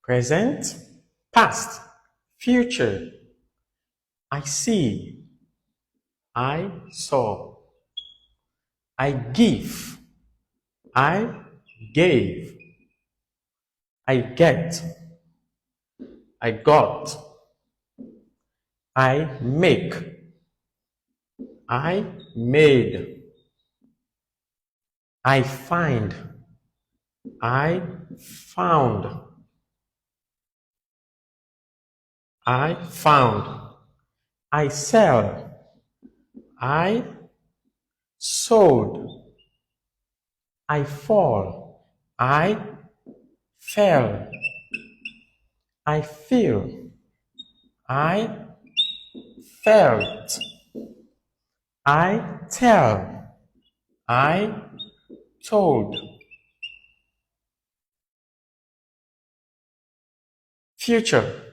present, past, future. I see, I saw. I give, I gave. I get, I got. I make, I made. I find, I found. I found. I sell, I sold. I fall, I fell. I feel, I felt. I tell, I told. Future.